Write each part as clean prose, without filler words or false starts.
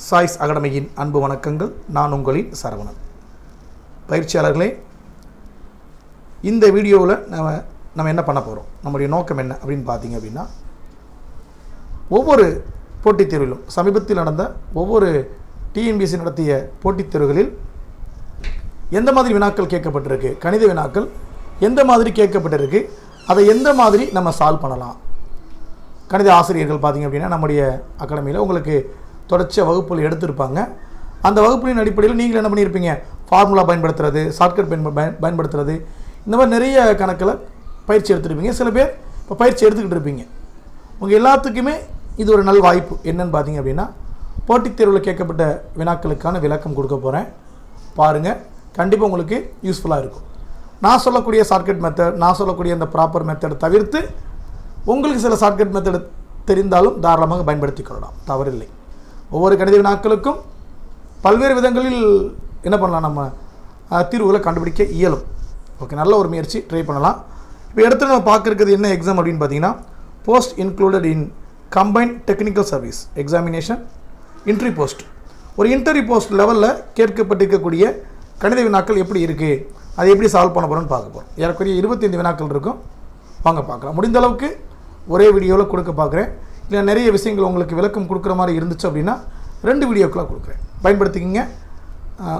Choice அகாடமியின் அன்பு வணக்கங்கள். நான் உங்களின் சரவணன். பயிற்சியாளர்களே, இந்த வீடியோவில் நம்ம என்ன பண்ண போகிறோம், நம்முடைய நோக்கம் என்ன அப்படின்னு பார்த்தீங்க அப்படின்னா, ஒவ்வொரு போட்டித் தேர்விலும் சமீபத்தில் நடந்த ஒவ்வொரு டிஎன்பிஎஸ்சி நடத்திய போட்டித் தேர்வுகளில் எந்த மாதிரி வினாக்கள் கேட்கப்பட்டிருக்கு, கணித வினாக்கள் எந்த மாதிரி கேட்கப்பட்டிருக்கு, அதை எந்த மாதிரி நம்ம சால்வ் பண்ணலாம். கணித ஆசிரியர்கள் பார்த்திங்க அப்படின்னா நம்முடைய அகாடமியில் உங்களுக்கு தொடர்ச்சியாக வகுப்புகள் எடுத்திருப்பாங்க. அந்த வகுப்புகளின் அடிப்படையில் நீங்கள் என்ன பண்ணியிருப்பீங்க, ஃபார்முலா பயன்படுத்துறது, ஷார்ட்கட் பயன்படுத்துறது, இந்த மாதிரி நிறைய கணக்கில் பயிற்சி எடுத்துருப்பீங்க. சில பேர் இப்போ பயிற்சி எடுத்துக்கிட்டு இருப்பீங்க. உங்கள் எல்லாத்துக்குமே இது ஒரு நல் வாய்ப்பு. என்னென்னு பார்த்தீங்க அப்படின்னா, போட்டித் தேர்வில் கேட்கப்பட்ட வினாக்களுக்கான விளக்கம் கொடுக்க போகிறேன். பாருங்கள், கண்டிப்பாக உங்களுக்கு யூஸ்ஃபுல்லாக இருக்கும். நான் சொல்லக்கூடிய ஷார்ட்கட் மெத்தட், நான் சொல்லக்கூடிய அந்த ப்ராப்பர் மெத்தடை தவிர்த்து உங்களுக்கு சில ஷார்ட்கட் மெத்தட் தெரிந்தாலும் தாராளமாக பயன்படுத்தி கொள்ளலாம், தவறில்லை. ஒவ்வொரு கணித வினாக்களுக்கும் பல்வேறு விதங்களில் என்ன பண்ணலாம், நம்ம தீர்வுகளை கண்டுபிடிக்க இயலும். ஓகே, நல்ல ஒரு முயற்சி, ட்ரை பண்ணலாம். இப்போ இடத்துல நம்ம பார்க்குறது என்ன எக்ஸாம் அப்படின்னு பார்த்தீங்கன்னா, post included in combined technical service examination interview post. ஒரு இன்டர்வியூ போஸ்ட் லெவலில் கேட்கப்பட்டிருக்கக்கூடிய கணித வினாக்கள் எப்படி இருக்குது, அதை எப்படி சால்வ் பண்ண போகிறோன்னு பார்க்க போகிறோம். ஏறக்குறைய 25 வினாக்கள் இருக்கும். வாங்க பார்க்கலாம். முடிந்த அளவுக்கு ஒரே வீடியோவில் கொடுக்க பார்க்குறேன். இல்லை நிறைய விஷயங்கள் உங்களுக்கு விளக்கம் கொடுக்குற மாதிரி இருந்துச்சு அப்படின்னா 2 வீடியோக்களாக கொடுக்குறேன், பயன்படுத்திக்கிங்க.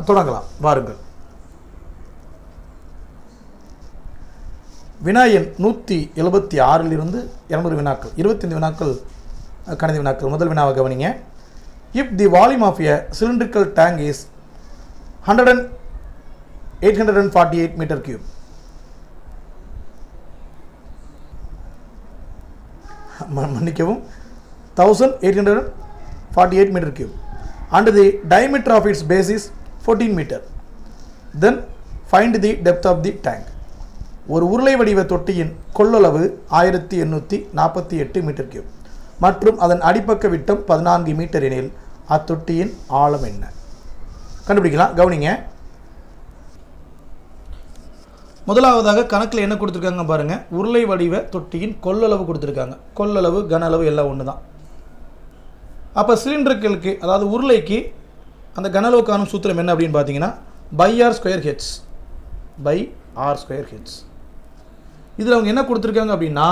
தொடங்கலாம், வாருங்கள். வினா எண் 176 200 வினாக்கள், 25 வினாக்கள் கணித வினாக்கள். முதல் வினாவை கவனிங்க. If the volume of a cylindrical tank is 848 metre cube, மன்னிக்கவும், 1848 metre cube, and the diameter of its base is 14 metre, then find the depth of the tank. ஒரு உருளை வடிவ தொட்டியின் கொள்ளளவு 1848 மீட்டர் கியூப் மற்றும் அதன் அடிப்பக்க விட்டம் 14 மீட்டர் எனில் அத்தொட்டியின் ஆழம் என்ன? கண்டுபிடிக்கலாம். கவனிங்க. முதலாவதாக கணக்கில் என்ன கொடுத்துருக்காங்க பாருங்கள். உருளை வடிவ தொட்டியின் கொள்ளளவு கொடுத்துருக்காங்க. கொள்ளளவு, கன அளவு எல்லாம் ஒன்று தான். அப்போ சிலிண்டர்களுக்கு, அதாவது உருளைக்கு அந்த கன அளவு காணும் சூத்திரம் என்ன அப்படின்னு பார்த்தீங்கன்னா, பை ஆர் ஸ்கொயர் ஹெச். இதில் அவங்க என்ன கொடுத்துருக்காங்க அப்படின்னா,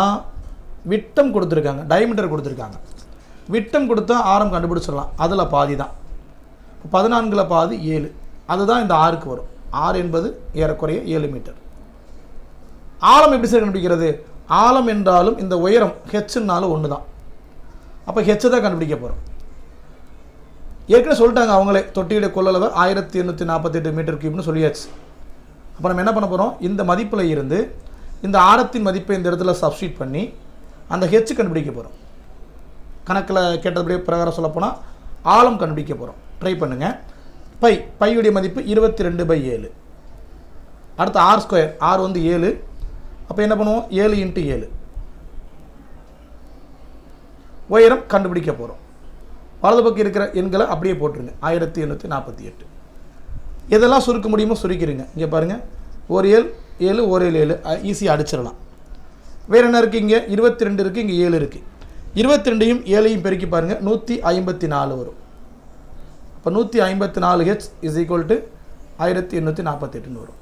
விட்டம் கொடுத்துருக்காங்க, டயமீட்டர் கொடுத்துருக்காங்க. விட்டம் கொடுத்தா ஆரம் கண்டுபிடிச்சிடலாம். அதில் பாதி தான். 14ல் பாதி 7, அதுதான் இந்த 6க்கு வரும். 6 என்பது ஏறக்குறைய 7 மீட்டர். ஆழம் எப்படி சார் கண்டுபிடிக்கிறது? ஆழம் என்றாலும் இந்த உயரம் ஹெச்னாலும் ஒன்று தான். அப்போ ஹெச் தான் கண்டுபிடிக்க போகிறோம். ஏற்கனவே சொல்லிட்டாங்க அவங்களே, தொட்டியுடைய கொள்ளளவு 1848 மீட்டர் கியூப்னு சொல்லியாச்சு. அப்போ நம்ம என்ன பண்ண போகிறோம், இந்த மதிப்பில் இருந்து இந்த ஆரத்தின் மதிப்பை இந்த இடத்துல சப்ஸ்டியூட் பண்ணி அந்த ஹெச் கண்டுபிடிக்க போகிறோம். கணக்கில் கேட்டபடியே பிரகாரம் சொல்லப்போனால் ஆழம் கண்டுபிடிக்க போகிறோம். ட்ரை பண்ணுங்கள். பையுடைய மதிப்பு 22/7. அடுத்து ஆர் ஸ்கொயர், ஆர் வந்து 7. அப்போ என்ன பண்ணுவோம், 7 × 7. உயரம் கண்டுபிடிக்க போகிறோம். வலது பக்கம் இருக்கிற எண்களை அப்படியே போட்டுருங்க. 1848. எதெல்லாம் சுருக்க முடியுமோ சுருக்கிடுங்க. இங்கே பாருங்கள், ஒரு 7, ஒரு 7 ஈஸியாக அடிச்சிடலாம். வேறு என்ன இருக்குது, இங்கே 22 இருக்குது, இங்கே 7 இருக்குது. 22ஐயும் 7ஐயும் பெருக்கி பாருங்கள், 154 வரும். இப்போ 154 H இஸ் ஈக்குவல் டு 1848 வரும்.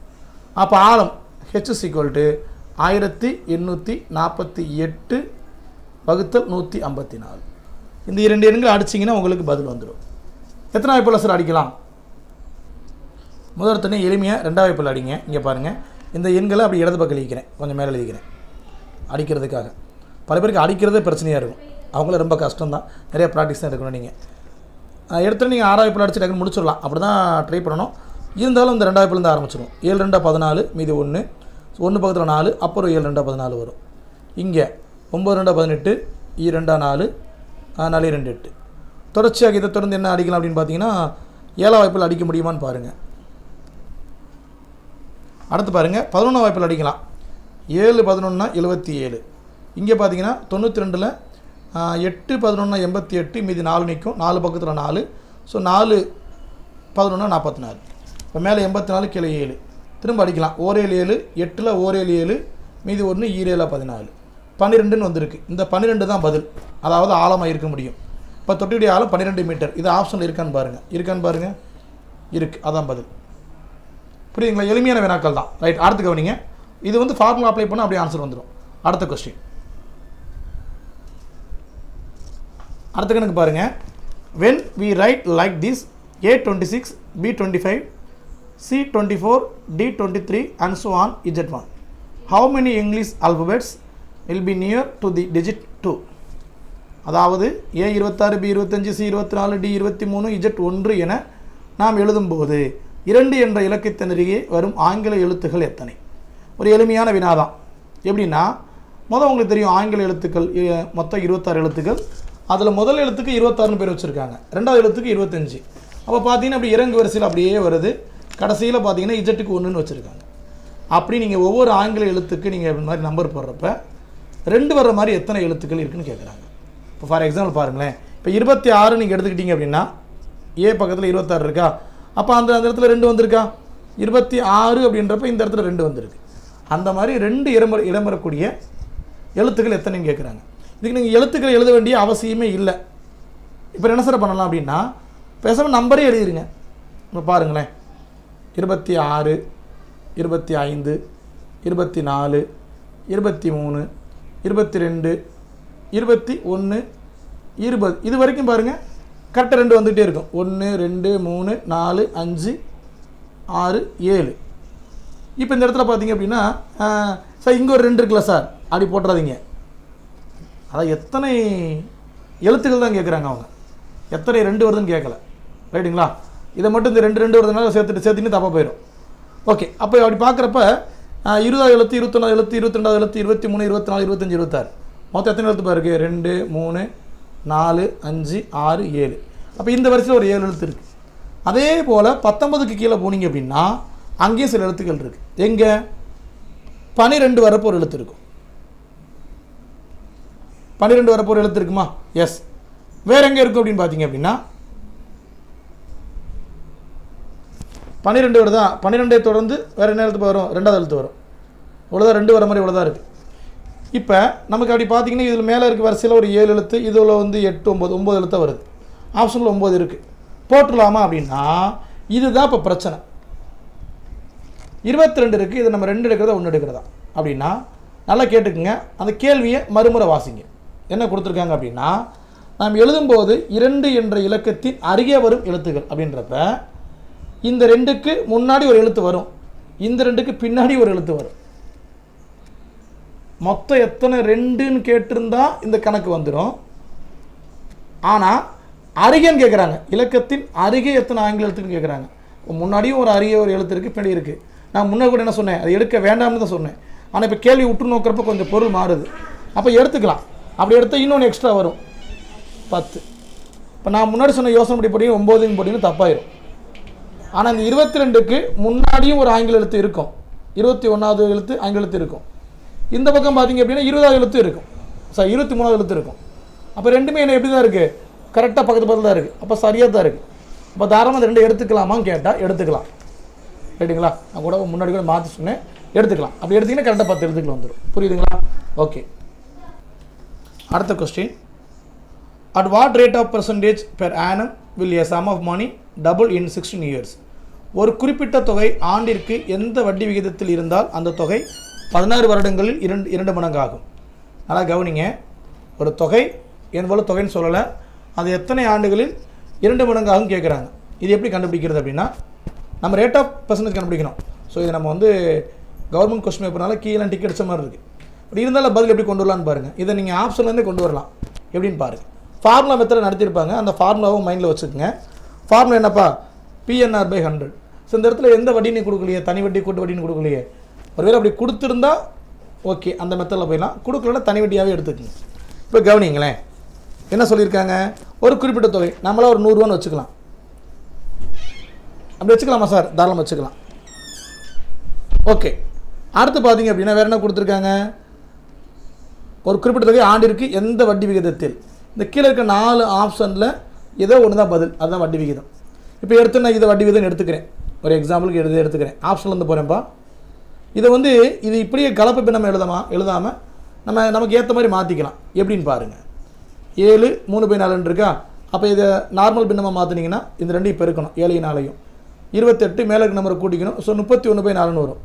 அப்போ ஆழம் H இஸ் ஈக்குவல் டு 1848 வகுத்தல் 154. இந்த 2 எண்கள் அடிச்சிங்கன்னா உங்களுக்கு பதில் வந்துடும். எத்தனை வாய்ப்பில் சார் அடிக்கலாம்? முதல் தண்ணி எளிமையாக 2ஆம் வாய்ப்பில் அடிங்க. இங்கே பாருங்கள், இந்த எண்களை அப்படி இடது பக்கம் எழுதிக்கிறேன், கொஞ்சம் மேலே எழுதிக்கிறேன் அடிக்கிறதுக்காக. பல பேருக்கு அடிக்கிறதே பிரச்சனையாக இருக்கும், அவங்கள ரொம்ப கஷ்டம்தான், நிறைய ப்ராக்டிஸ் தான் எடுக்கணும். நீங்கள் எடுத்துகிட்டு நீங்கள் 6ஆம் வாய்ப்பில் அடிச்சு டக்குன்னு முடிச்சிடலாம். அப்படி தான் ட்ரை பண்ணணும். இருந்தாலும் இந்த 2ஆம் வாய்ப்பிலேருந்து ஆரம்பிச்சிடும். 7 2 14, மீதி 1 பக்கத்தில் 4, அப்புறம் 7 2 14 வரும். இங்கே 9 2 18, 2 4, 4 2 8. தொடர்ச்சியாக இதை தொடர்ந்து என்ன அடிக்கலாம் அப்படின்னு பார்த்தீங்கன்னா, 7ஆம் வாய்ப்பில் அடிக்க முடியுமான்னு பாருங்கள். அடுத்து பாருங்கள், 11ஆம் வாய்ப்பில் அடிக்கலாம். 7 11 77. இங்கே பார்த்தீங்கன்னா 92ல் 8 11 88, மீதி 4 நிற்கும். 4 பக்கத்தில் 4, ஸோ 4 11 44. இப்போ மேலே 84, கீழே 7. திரும்ப அடிக்கலாம். 1 7 8ல் 1 7, மீதி 1 7 14, 12ன்னு வந்திருக்கு. இந்த 12 தான் பதில், அதாவது ஆழமாக இருக்க முடியும். இப்போ தொட்டியுடைய ஆழம் 12 மீட்டர். இது ஆப்ஷனில் இருக்கான்னு பாருங்கள். இருக்குது, அதான் பதில். புரியுதுங்களா? எளிமையான வினாக்கள் தான். ரைட், அடுத்து கவனிங்க. இது வந்து ஃபார்முலா அப்ளை பண்ணால் அப்படியே ஆன்சர் வந்துடும். அடுத்த கொஸ்டின், அடுத்த கணக்கு பாருங்கள். when we write like this, A26, B25, C24, D23 and so on Z1, how many English alphabets will be near to the digit 2? அதாவது A26, B25, C24, D23, Z1 என நாம் எழுதும்போது 2 என்ற இலக்கத்தினருகே வரும் ஆங்கில எழுத்துக்கள் எத்தனை? ஒரு எளிமையான வினாதான். எப்படின்னா, உங்களுக்கு தெரியும் ஆங்கில எழுத்துக்கள் மொத்தம் 26 எழுத்துக்கள். அதில் முதல் எழுத்துக்கு 26 பேர் வச்சுருக்காங்க, ரெண்டாவது எழுத்துக்கு 25. அப்போ பார்த்தீங்கன்னா அப்படி இறங்கு வரிசையில் அப்படியே வருது. கடைசியில் பார்த்தீங்கன்னா இஜட்டுக்கு 1ன்னு வச்சுருக்காங்க. அப்படி நீங்கள் ஒவ்வொரு ஆங்கில எழுத்துக்கு நீங்கள் இந்த மாதிரி நம்பர் போடுறப்ப 2 வர்ற மாதிரி எத்தனை எழுத்துக்கள் இருக்குதுன்னு கேட்குறாங்க. இப்போ ஃபார் எக்ஸாம்பிள் பாருங்களேன். இப்போ 26 நீங்கள் எடுத்துக்கிட்டீங்க அப்படின்னா ஏ பக்கத்தில் 26 இருக்கா, அப்போ அந்த இடத்துல 2 வந்திருக்கா? 26 அப்படின்றப்ப இந்த இடத்துல 2 வந்திருக்கு. அந்த மாதிரி 2 இடம்பெறக்கூடிய எழுத்துக்கள் எத்தனைன்னு கேட்குறாங்க. இதுக்கு நீங்கள் எழுத்துக்களை எழுத வேண்டிய அவசியமே இல்லை. இப்போ என்ன சார் பண்ணலாம் அப்படின்னா, பேசாமல் நம்பரே எழுதிருங்க. இப்போ பாருங்களேன், 26, 25, 24, 23, 22, 21, 20 இது வரைக்கும் பாருங்கள், கரெக்டாக 2 வந்துகிட்டே இருக்கும். 1, 2, 3, 4, 5, 6, 7. இப்போ இந்த இடத்துல பார்த்தீங்க அப்படின்னா, சார் இங்கே ஒரு 2 இருக்குல்ல சார், அப்படி போட்டுறாதீங்க. அதான் எத்தனை எழுத்துக்கள் தான் கேட்குறாங்க அவங்க, எத்தனை 2 வருதுன்னு கேட்கல. ரைட்டுங்களா? இதை மட்டும் இந்த 2 வருதுனால சேர்த்துன்னு தப்பாக போயிடும். ஓகே, அப்போ அப்படி பார்க்குறப்ப 20வது எழுத்து, 21வது எழுத்து, 22வது எழுத்து, 23, 24, 25, 26 மொத்தம் எத்தனை எழுத்து பாருக்கு? 2, 3, 4, 5, 6, 7. அப்போ இந்த வரிசையில் ஒரு 7 எழுத்து இருக்குது. அதே போல் 19க்கு கீழே போனீங்க அப்படின்னா அங்கேயும் சில எழுத்துக்கள் இருக்குது. எங்கே? 12 வரப்போ ஒரு எழுத்து இருக்கும். 12 வரப்போ ஒரு எழுத்து இருக்குமா? எஸ். வேறு எங்கே இருக்கும் அப்படின்னு பார்த்தீங்க அப்படின்னா 12 வருதா? 12 தொடர்ந்து வேறு என்ன எழுத்து வரும்? 2வது எழுத்து வரும். இவ்வளோதான், 2 வர மாதிரி இவ்வளோதான் இருக்குது. இப்போ நமக்கு அப்படி பார்த்தீங்கன்னா இதில் மேலே இருக்க வரிசையில் ஒரு 7 எழுத்து, இதில் வந்து 8, 9 எழுத்தாக வருது. ஆப்ஷனில் 9 இருக்குது. போட்டுடலாமா அப்படின்னா இதுதான் இப்போ பிரச்சனை. 22 இருக்குது, இதை நம்ம 2 எடுக்கிறதா 1 எடுக்கிறதா அப்படின்னா நல்லா கேட்டுக்குங்க. அந்த கேள்வியை மறுமுறை வாசிங்க. என்ன கொடுத்துருக்காங்க அப்படின்னா, நாம் எழுதும்போது 2 என்ற இலக்கத்தின் அருகே வரும் எழுத்துக்கள் அப்படின்றப்ப இந்த 2க்கு முன்னாடி ஒரு எழுத்து வரும், இந்த 2க்கு பின்னாடி ஒரு எழுத்து வரும். மொத்தம் எத்தனை 2ன்னு கேட்டிருந்தா இந்த கணக்கு வந்துடும். ஆனால் அருகேன்னு கேட்குறாங்க, இலக்கத்தின் அருகே எத்தனை ஆங்கில எழுத்துன்னு கேட்குறாங்க. முன்னாடியும் ஒரு அருகே ஒரு எழுத்து இருக்குது, பின்னாடி இருக்குது. நான் முன்னாடி கூட என்ன சொன்னேன், அது எடுக்க வேண்டாம்னு தான் சொன்னேன். ஆனால் இப்போ கேள்வி விட்டு நோக்கிறப்ப கொஞ்சம் பொருள் மாறுது. அப்போ எடுத்துக்கலாம். அப்படி எடுத்தால் இன்னொன்று எக்ஸ்ட்ரா வரும், 10. இப்போ நான் முன்னாடி சொன்ன யோசனை படி போட்டிங்கன்னா 9ன்னு போட்டிங்கன்னா தப்பாயிரும். ஆனால் இந்த 22க்கு முன்னாடியும் ஒரு ஆங்கில எழுத்து இருக்கும், 21வது எழுத்து ஆங்கில எழுத்து இருக்கும். இந்த பக்கம் பார்த்தீங்க அப்படின்னா 20வது எழுத்து இருக்கும், 23வது எழுத்து இருக்கும். அப்போ ரெண்டுமே என்ன எப்படி தான் இருக்குது? கரெக்டாக பக்கத்து தான் இருக்குது. அப்போ சரியாக தான் இருக்குது. அப்போ தாராளமாக அந்த 2 எடுத்துக்கலாமான்னு கேட்டால் எடுத்துக்கலாம். ரைட்டுங்களா? நான் கூட முன்னாடி கூட மாற்றி சொன்னேன், எடுத்துக்கலாம். அப்படி எடுத்திங்கன்னா கரெக்டாக 10 எழுத்துக்கள் வந்துடும். புரியுதுங்களா? ஓகே, அடுத்த question. At what rate of percentage per annum will a sum of money double in 16 years? ஒரு குறிப்பிட்ட தொகை ஆண்டிற்கு எந்த வட்டி விகிதத்தில் இருந்தால் அந்த தொகை 16 வருடங்களில் 2 மடங்கு ஆகும்? நல்லா கவனிங்க. ஒரு தொகை எவ்வளோ தொகைன்னு சொல்லலை, அது எத்தனை ஆண்டுகளில் 2 மடங்கு ஆகும் கேட்குறாங்க. இது எப்படி கண்டுபிடிக்கிறது அப்படின்னா, நம்ம ரேட் ஆஃப் பர்சன்டேஜ் கண்டுபிடிக்கணும். ஸோ இது நம்ம வந்து கவர்மெண்ட் கொஸ்டின் பேப்பர்னால கீழே டிக்கெட் அடிச்ச மாதிரி இருக்குது. அப்படி இருந்தாலும் பதில் எப்படி கொண்டு வரலான்னு பாருங்கள். இதை நீங்கள் ஆப்ஷன்லேருந்தே கொண்டு வரலாம். எப்படின்னு பாருங்கள். ஃபார்முலா மெத்தட் நடத்தியிருப்பாங்க, அந்த ஃபார்முலாவும் மைண்டில் வச்சுக்கோங்க. ஃபார்முலா என்னப்பா? PNR/100. ஸோ இந்த இடத்துல எந்த வட்டின்னு கொடுக்கலையே, தனி வட்டி கூட்டு வட்டின்னு கொடுக்கலையே. ஒருவேளை அப்படி கொடுத்துருந்தா ஓகே, அந்த மெத்தடில் போயிடலாம். கொடுக்கலன்னா தனி வட்டியாகவே எடுத்துக்கோங்க. இப்போ கவனிங்களேன், என்ன சொல்லியிருக்காங்க? ஒரு குறிப்பிட்ட தொகை நம்மளாம் ஒரு 100 ரூபான்னு வச்சுக்கலாம். அப்படி வச்சுக்கலாமா சார்? தாராளமாக வச்சுக்கலாம். ஓகே, அடுத்து பார்த்தீங்க அப்படின்னா வேறு என்ன கொடுத்துருக்காங்க? ஒரு குறிப்பிட்ட தொகை ஆண்டிற்கு எந்த வட்டி விகிதத்தில். இந்த கீழே இருக்க 4 ஆப்ஷனில் ஏதோ ஒன்று தான் பதில், அதுதான் வட்டி விகிதம். இப்போ எடுத்து நான் இதை வட்டி விகிதம் எடுத்துக்கிறேன். ஒரு எக்ஸாம்பிளுக்கு எடுத்துக்கிறேன். ஆப்ஷன்லேருந்து போகிறேன்ப்பா. இதை வந்து இது இப்படியே கலப்பு பின்னம் எழுதாமல் நமக்கு ஏற்ற மாதிரி மாற்றிக்கலாம். எப்படின்னு பாருங்கள். 7 3/4 இருக்கா? அப்போ இதை நார்மல் பின்னமாக மாற்றினீங்கன்னா இந்த ரெண்டையும் பெருக்கணும், 7 4 28 மேலே இருக்க நம்பரை கூட்டிக்கணும். ஸோ 31/4 வரும்.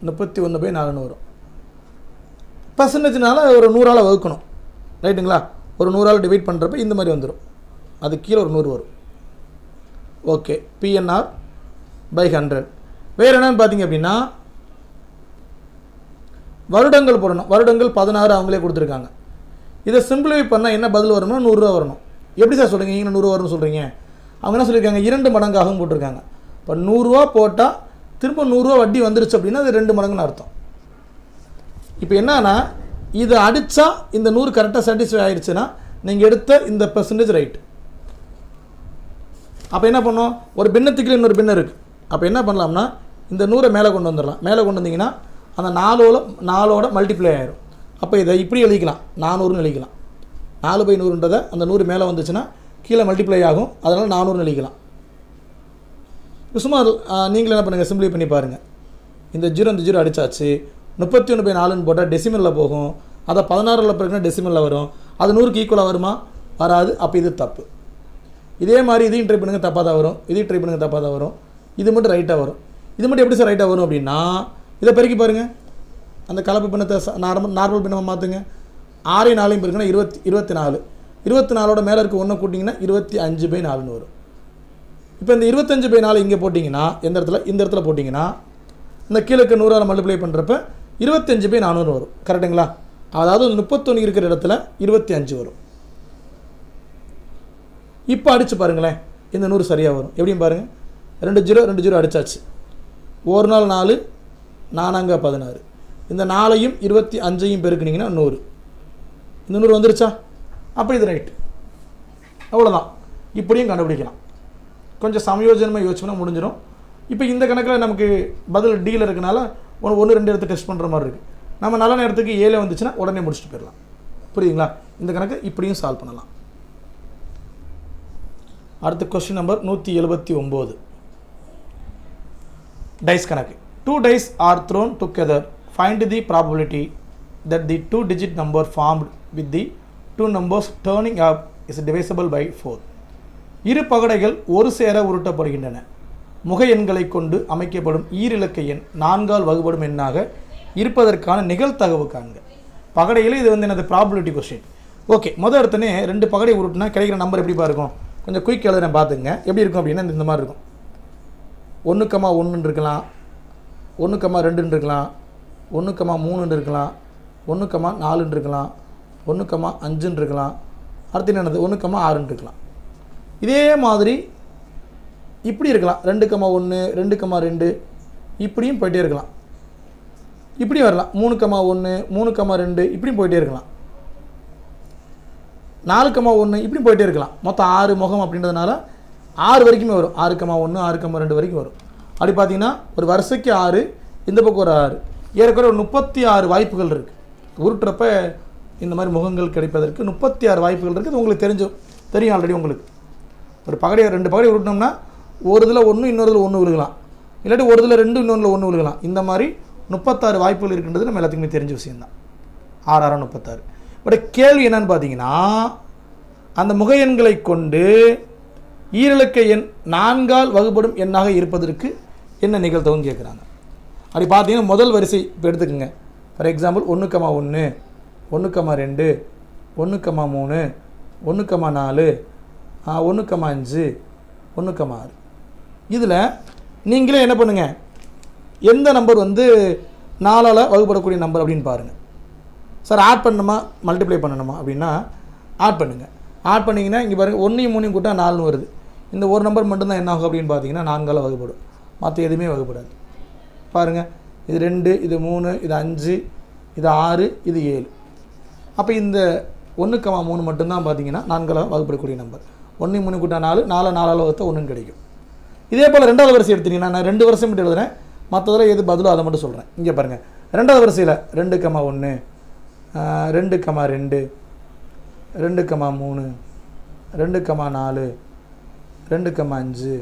31/4 வரும். பர்சன்டேஜ்னால ஒரு 100ஆல் வகுக்கணும், ரைட்டுங்களா? ஒரு 100ஆல் டிவைட் பண்ணுறப்ப இந்த மாதிரி வந்துடும். அது கீழே ஒரு 100 வரும். Okay, PNR/100. வேறு என்னென்னு பார்த்தீங்க அப்படின்னா வருடங்கள் போடணும். வருடங்கள் 16 அவங்களே கொடுத்துருக்காங்க. இதை சிம்பிளிஃபை பண்ணால் என்ன பதில் வரணும்னா 100 ரூபா வரணும். எப்படி சார் சொல்கிறீங்க, நீங்கள் 100 வரும்னு சொல்கிறீங்க? அவங்க என்ன சொல்லியிருக்காங்க, 2 மடங்காகவும் போட்டிருக்காங்க. இப்போ 100 ரூபா போட்டால் திரும்ப 100 ரூபா வட்டி வந்துருச்சு அப்படின்னா அது 2 மடங்குன்னு அர்த்தம். இப்போ என்னன்னா இதை அடித்தா இந்த 100 கரெக்டாக சாட்டிஸ்ஃபை ஆயிடுச்சுன்னா நீங்கள் எடுத்த இந்த பெர்சன்டேஜ் ரைட்டு. அப்போ என்ன பண்ணோம், ஒரு பின்னத்துக்கு இன்னொரு பின்னம் இருக்குது. அப்போ என்ன பண்ணலாம்னா இந்த 100 மேலே கொண்டு வந்துடலாம். மேலே கொண்டு வந்தீங்கன்னா அந்த 4ஓட மல்டிப்ளை ஆயிரும். அப்போ இதை இப்படி எழுதிக்கலாம், 400ன்னு எழுதிக்கலாம். 4/100ன்றதை அந்த 100 மேலே வந்துச்சுன்னா கீழே மல்டிப்ளை ஆகும், அதனால் 400ன்னு எழுதிக்கலாம். சும்மா நீங்களே என்ன பண்ணுங்கள், சிம்பிளை பண்ணி பாருங்கள். இந்த 0 அடித்தாச்சு. 31/4ன்னு போட்டால் டெசிமலில் போகும். அதை 16ல் பிறகுனா டெசிமலில் வரும். அது 100க்கு ஈக்குவலாக வருமா? வராது. அப்போ இது தப்பு. இதே மாதிரி இதையும் ட்ரை பண்ணுங்கள், தப்பாக தான் வரும். இதையும் ட்ரை பண்ணுங்கள், தப்பாக தான் வரும். இது மட்டும் ரைட்டாக வரும். இது மட்டும் எப்படி சார் ரைட்டாக வரும் அப்படின்னா இதை பெருக்கி பாருங்கள். அந்த கலப்பு பின்னத்தை நார்மல் பின்னமாக மாற்றுங்க. 6 4 பெருக்குன்னா 24. 24ஓட மேலே இருக்க 1 கூட்டிங்கன்னா 25/4ன்னு வரும். இப்போ இந்த 25/4 இங்கே போட்டிங்கன்னா இந்த இடத்துல போட்டிங்கன்னா இந்த கீழே 100ஆல் மல்டிப்ளை பண்ணுறப்ப 25/400 வரும். கரெக்டுங்களா? அதாவது 31 இருக்கிற இடத்துல 25 வரும். இப்போ அடித்து பாருங்களேன், இந்த 100 சரியாக வரும். எப்படியும் பாருங்கள், 2 0 அடித்தாச்சு. 1 நாள் 4 4 16. இந்த 4ஐயும் 25ஐயும் பெருக்குனிங்கன்னா 100. இந்த 100 வந்துருச்சா? அப்போ இது ரைட்டு. அவ்வளோதான். இப்படியும் கண்டுபிடிக்கலாம். கொஞ்சம் சமயோஜனமாக யோசிச்சோம்னா முடிஞ்சிடும். இப்போ இந்த கணக்கில் நமக்கு பதில் டீல் இருக்கனால 1 2 எடுத்து டெஸ்ட் பண்ணுற மாதிரி இருக்குது. நம்ம நல்ல நேரத்துக்கு 7 வந்துச்சுன்னா உடனே முடிச்சுட்டு போயிடலாம். புரியுதுங்களா? இந்த கணக்கு இப்படியும் சால்வ் பண்ணலாம். அடுத்த கொஸ்டின் நம்பர் 179. டைஸ் கணக்கு. 2 dice are thrown together. Find the probability that the 2-digit number formed with the 2 numbers turning up is divisible by 4. இரு பகடைகள் ஒரு சேர உருட்டப்படுகின்றன. முக எண்களை கொண்டு அமைக்கப்படும் ஈரிலக்க எண் 4ஆல் வகுப்படும் எண்ணாக இருப்பதற்கான நிகழ்தகவு காண்க. பகடையில் இது என்னது ப்ராபபிலிட்டி கொஸ்டின். ஓகே, முதல் இடத்துனே 2 பகடை உருட்டுனா கிடைக்கிற நம்பர் எப்படி இருக்கும்? கொஞ்சம் குயிக் எழுதுறேன் பார்த்துங்க. எப்படி இருக்கும் அப்படின்னா இந்த மாதிரி இருக்கும். 1,1 இருக்கலாம், 1,2 இருக்கலாம், 1,3 இருக்கலாம், 1,4 இருக்கலாம், 1,5 இருக்கலாம். அடுத்து என்னது 1,6 இருக்கலாம். இதே மாதிரி இப்படி இருக்கலாம். 2,1 2,2 இப்படியும் போயிட்டே இருக்கலாம். இப்படி வரலாம் 3,1 3,2 இப்படியும் போயிட்டே இருக்கலாம். 4,1 இப்படி போயிட்டே இருக்கலாம். மொத்தம் 6 முகம் அப்படின்றதுனால 6 வரைக்குமே வரும். 6,1 6,2 வரைக்கும் வரும். அப்படி பார்த்தீங்கன்னா ஒரு வருஷத்துக்கு 6, இந்த பக்கம் ஒரு 6, ஏறக்குறைய ஒரு 36 வாய்ப்புகள் இருக்குது. உருட்டுறப்ப இந்த மாதிரி முகங்கள் கிடைப்பதற்கு 36 வாய்ப்புகள் இருக்குது. உங்களுக்கு தெரியும் ஆல்ரெடி. உங்களுக்கு ஒரு பகடையை 2 பகடை உருட்டினோம்னா ஒரு இதில் 1 இன்னொரு இதில் 1 விழுகலாம், இல்லாட்டி ஒரு இதில் 2 இன்னொரு 1 விழுகலாம். இந்த மாதிரி 36 வாய்ப்புகள் இருக்கின்றது நம்ம எல்லாத்துக்குமே தெரிஞ்ச விஷயம்தான். 6 6 36. பட் கேள்வி என்னன்னு பார்த்தீங்கன்னா அந்த முக எண்களை கொண்டு ஈரிலக்க எண் 4ஆல் வகுப்படும் எண்ணாக இருப்பதற்கு என்ன நிகழ்த்தவுன்னு கேட்குறாங்க. அப்படி பார்த்தீங்கன்னா முதல் வரிசை இப்போ எடுத்துக்கோங்க. For example 1,1 1,2 1,3 1,4 1,5 1,6. இதில் நீங்களே என்ன பண்ணுங்கள், எந்த நம்பர் 4ஆல் வகுப்படக்கூடிய நம்பர் அப்படின்னு பாருங்கள். சார் ஆட் பண்ணணுமா மல்டிப்ளை பண்ணணுமா அப்படின்னா ஆட் பண்ணுங்கள். ஆட் பண்ணிங்கன்னா இங்கே பாருங்கள் 1 3 கூட்டா 4 வருது. இந்த ஒரு நம்பர் மட்டும்தான் என்ன ஆகும் அப்படின்னு பார்த்தீங்கன்னா 4ஆல் வகுப்படும். மற்ற எதுவுமே வகுப்படாது. பாருங்கள், இது 2 இது 3 இது 5 இது 6 இது 7. அப்போ இந்த 1,3 மட்டும்தான் பார்த்தீங்கன்னா 4ஆல் வகுப்படக்கூடிய நம்பர். 1 3 கூட்டா 4 4ஆல் வகுத்தா 1 கிடைக்கும். இதே போல் ரெண்டாவது வரிசை எடுத்தீங்கன்னா நான் 2 வரிசை மட்டும் எழுதுறேன், மற்றதில் எது பதிலோ அதை மட்டும் சொல்கிறேன். இங்கே பாருங்கள், ரெண்டாவது வரிசையில் 2,1 2,2 2,3 2,4 2,5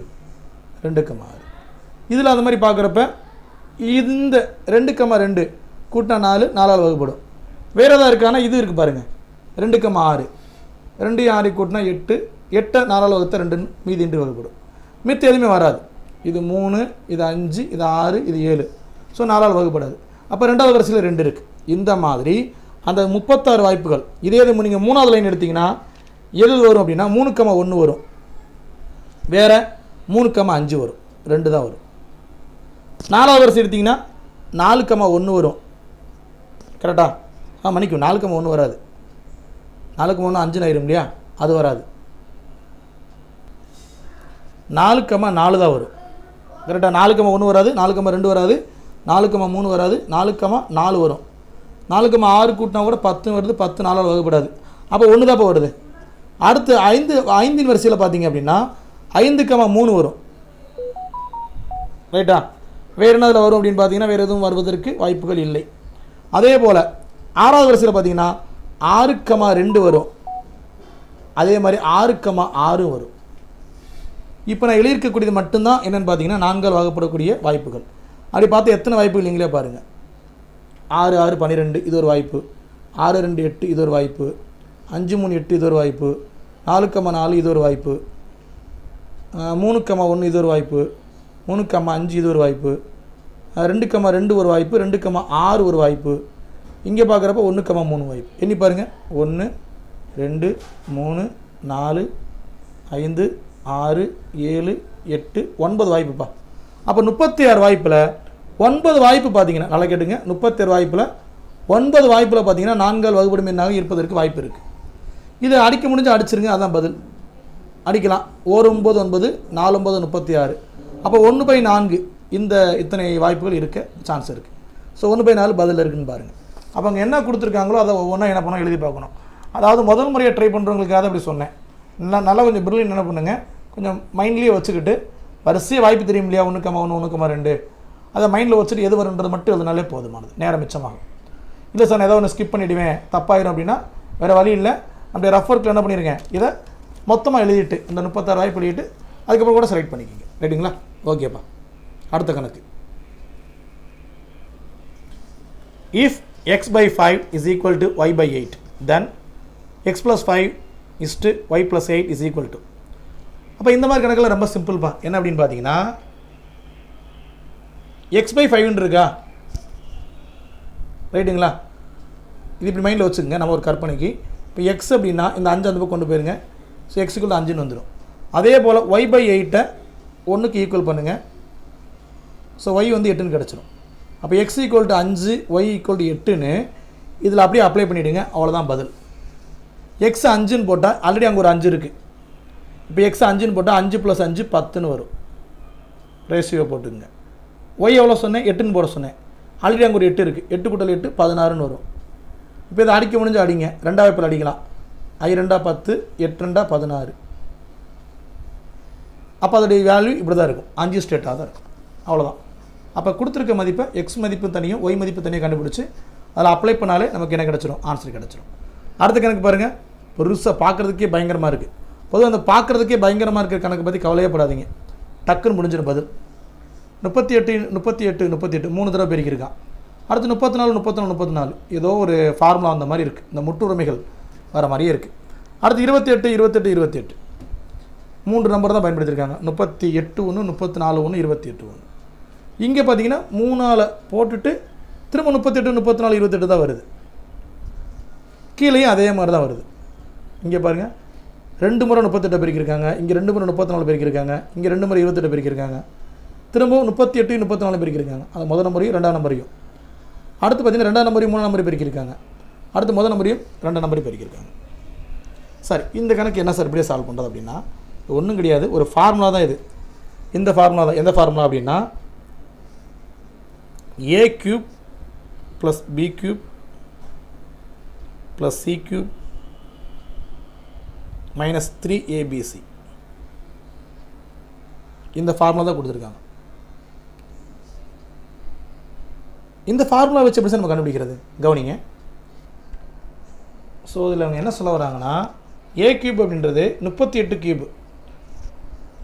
2,6. இதில் அந்த மாதிரி பார்க்குறப்ப இந்த 2,2 கூட்டினா 4 4ஆல் வகுப்படும். வேறு எதாவது இருக்கானா இது இருக்குது பாருங்கள் 2,6 2 6 கூட்டினா 8, 8 4 வகுத்த 2 மீதி இன்று வகுப்படும். மித்த எதுவுமே வராது. இது 3, இது 5, இது 6, இது 7. ஸோ 4 வகுப்படாது. அப்போ 2வது வரிசையில் 2 இருக்குது. இந்த மாதிரி அந்த 36 வாய்ப்புகள். இதே இது நீங்கள் 3வது லைன் எடுத்திங்கன்னா எது வரும் அப்படின்னா 3,1 வரும், வேறு 3,5 வரும், 2 தான் வரும். 4வது வரிசை எடுத்திங்கன்னா 4,1 வரும். கரெக்டாக மன்னிக்கும், 4,1 வராது. 4,1 5 ஆயிரும் இல்லையா, அது வராது. 4,4 தான் வரும். கரெக்டாக 4,1 வராது, 4,2 வராது, 4,3 வராது, 4,4 வரும். 4,6 கூட்டினா கூட 10 வருது, 10 4 வகுப்படாது. அப்போ 1 தான் இப்போ வருது. அடுத்து 5 வரிசையில் பார்த்தீங்க அப்படின்னா 5,3 வரும். ரைட்டா? வேறு என்னதில் வரும் அப்படின்னு பார்த்தீங்கன்னா வேறு எதுவும் வருவதற்கு வாய்ப்புகள் இல்லை. அதே போல் 6வது வரிசையில் பார்த்தீங்கன்னா 6,2 வரும். அதே மாதிரி 6,6 வரும். இப்போ நான் எழுதியிருக்கக்கூடியது மட்டும்தான் என்னென்னு பார்த்தீங்கன்னா 4 வகைப்படக்கூடிய வாய்ப்புகள். அப்படி பார்த்து எத்தனை வாய்ப்புகள் நீங்களே பாருங்கள். 6 6 12 இது ஒரு வாய்ப்பு, 6 2 8 இது ஒரு வாய்ப்பு, 5 3 8 இது ஒரு வாய்ப்பு, 4,4 இது ஒரு வாய்ப்பு, 3,1 இது ஒரு வாய்ப்பு, 3,5 இது ஒரு வாய்ப்பு, 2,2 ஒரு வாய்ப்பு, 2,6 ஒரு வாய்ப்பு. இங்கே பார்க்குறப்ப 1,3 வாய்ப்பு. எண்ணி பாருங்கள். 1 2 3 4 5 6 7 8 9 வாய்ப்புப்பா. அப்போ 36 வாய்ப்பில் 9 வாய்ப்பு பார்த்தீங்கன்னா, நல்லா கேட்டுங்க, 36 வாய்ப்பில் 9 வாய்ப்பில் பார்த்தீங்கன்னா 4 வகுப்படும் எண்ணாக இருப்பதற்கு வாய்ப்பு இருக்குது. இதை அடிக்க முடிஞ்சு அடிச்சிருங்க, அதான் பதில். அடிக்கலாம். 1 9 9 4 9 36. அப்போ 1/4 இந்த இத்தனை வாய்ப்புகள் இருக்க சான்ஸ் இருக்குது. ஸோ 1/4 பதில் இருக்குதுன்னு பாருங்கள். அப்போ அங்கே என்ன கொடுத்துருக்காங்களோ அதை ஒவ்வொன்றா என்ன பண்ணணும் எழுதி பார்க்கணும். அதாவது முதல் முறையை ட்ரை பண்ணுறவங்களுக்காக அப்படி சொன்னேன். நல்லா கொஞ்சம் பிரில்லியன்ட் என்ன பண்ணுங்கள், கொஞ்சம் மைண்ட்லேயே வச்சுக்கிட்டு வரிசையாக வாய்ப்பு தெரியும் இல்லையா, 1,1 1,2 அதை மைண்டில் வச்சுட்டு எது வருன்றது மட்டும் எழுதினாலே போதுமானது, நேரம் மிச்சமாகும். இல்லை சார் நான் ஏதோ ஒன்று ஸ்கிப் பண்ணிவிடுவேன் தப்பாயிரும் அப்படின்னா வேறு வழி இல்லை. அப்படியே ரஃப் ஒர்க்கில் என்ன பண்ணியிருக்கேன், இதை மொத்தமாக எழுதிட்டு இந்த 36 வாய்ப்பு எழுதிட்டு அதுக்கப்புறம் கூட செலக்ட் பண்ணிக்கிங்க. ரைட்டுங்களா? ஓகேப்பா. அடுத்த கணக்கு. If x/5 is equal to y/8 then x plus 5 is to y plus 8 is equal to. அப்போ இந்த மாதிரி கணக்கில் ரொம்ப சிம்பிள்ப்பா. என்ன அப்படின்னு பார்த்தீங்கன்னா x/5 இருக்கா, ரைட்டுங்களா? இது இப்படி மைண்டில் வச்சுக்கோங்க. நம்ம ஒரு கற்பனைக்கு இப்போ x அப்படின்னா இந்த 5 அந்த பக்கம் கொண்டு போயிருங்க. ஸோ x = 5ன்னு வந்துடும். அதே போல் y/8 1க்கு ஈக்குவல் பண்ணுங்கள். ஸோ y வந்து 8ன்னு கிடச்சிடும். அப்போ x = 5 y = 8ன்னு இதில் அப்படியே அப்ளை பண்ணிவிடுங்க. அவ்வளோதான் பதில். x 5ன்னு போட்டால் ஆல்ரெடி அங்கே ஒரு 5 இருக்குது. இப்போ x 5ன்னு போட்டால் 5 + 5 10ன்னு வரும். ரேஷியோ போட்டுங்க. y எவ்வளோ சொன்னேன், 8ன்னு போட சொன்னேன். ஆல்ரெடி அங்கே ஒரு 8 இருக்குது. 8 × 8 16ன்னு வரும். இப்போ இதை அடிக்க முடிஞ்சு அடிங்க. 2 வாய்ப்பில் அடிக்கலாம். I 2 10 8 2 16. அப்போ அதோடைய வேல்யூ இப்படி தான் இருக்கும், 5 ஸ்டேட்டாக தான் இருக்கும். அவ்வளோதான். அப்போ கொடுத்துருக்க மதிப்பை எக்ஸ் மதிப்பு தனியும் ஒய் மதிப்பு தனியும் கண்டுபிடிச்சி அதில் அப்ளை பண்ணாலே நமக்கு என்ன கிடச்சிரும், ஆன்சர் கிடச்சிரும். அடுத்த கணக்கு பாருங்கள். பெருசாக பார்க்குறதுக்கே பயங்கரமாக இருக்குது. பொதுவாக அந்த பார்க்குறதுக்கே பயங்கரமாக இருக்கிற கணக்கு பற்றி கவலையே படாதீங்க, டக்குன்னு முடிஞ்சிடும் பதில். 38 38 38 3 தடவை பெருக்கியிருக்கான். அடுத்து 34 34 34 ஏதோ ஒரு ஃபார்முலா அந்த மாதிரி இருக்குது, இந்த முட்டுரிமைகள் வர மாதிரியே இருக்குது. அடுத்து 28 28 28 3 நம்பர் தான் பயன்படுத்தியிருக்காங்க. 38 1 34 1 28 1. இங்கே பார்த்தீங்கன்னா 3ஆல் போட்டுட்டு திரும்ப 38 34 28 தான் வருது. கீழேயும் அதே மாதிரி தான் வருது. இங்கே பாருங்கள், 2 முறை 38 பெருக்கியிருக்காங்க, இங்கே 2 முறை 34 பெருக்கியிருக்காங்க, இங்கே 2 முறை 28 பெருக்கியிருக்காங்க, திரும்பவும் 38 34 பெருக்கியிருக்காங்க. அது முதல் நம்பரையும் 2ஆம் நம்பரையும். அடுத்து பார்த்தீங்கன்னா 2ஆம் நம்பரையும் 3ஆம் நம்பரையும் பெருக்கியிருக்காங்க. அடுத்து முதல் நம்பரையும் 2ஆம் நம்பரையும் பெருக்கியிருக்காங்க. சரி, இந்த கணக்கு என்ன சார் இப்படியே சால்வ் பண்ணுறது அப்படின்னா ஒன்றும் கிடையாது, ஒரு ஃபார்முலா தான் இது. இந்த ஃபார்முலா தான். எந்த ஃபார்முலா அப்படின்னா a³ + b³ + c³ - 3abc. இந்த ஃபார்முலா தான் கொடுத்துருக்காங்க. இந்த ஃபார்முலா வச்சு எப்படி சார் நம்ம கண்டுபிடிக்கிறது, கவனிங்க. ஸோ இதில் அவங்க என்ன சொல்ல வராங்கன்னா a³ அப்படின்றது 38 கியூப்.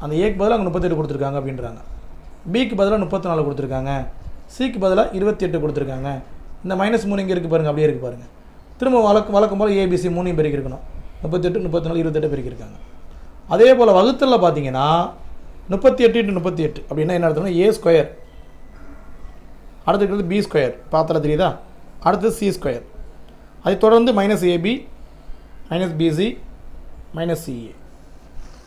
அந்த ஏக்கு பதிலாக அங்கே 38 கொடுத்துருக்காங்க அப்படின்றாங்க. பிக்கு பதிலாக 34 கொடுத்துருக்காங்க. சிக்கு பதிலாக 28 கொடுத்துருக்காங்க. இந்த -3 இங்கே இருக்குது பாருங்கள், அப்படியே இருக்குது பாருங்கள். திரும்ப வழக்கம் போல் ஏபிசி 3 பெருக்கி இருக்கணும். 38 34 28 பெருக்கியிருக்காங்க. அதே போல் வகுத்தலில் பார்த்தீங்கன்னா 38 × 38 அப்படின்னா என்ன அர்த்தம்னா ஏ ஸ்கொயர், அடுத்து இருக்கிறது பி ஸ்கொயர், பாத்திரம் தெரியுதா, அடுத்தது சி ஸ்கொயர், அதை தொடர்ந்து -AB -BC -CA.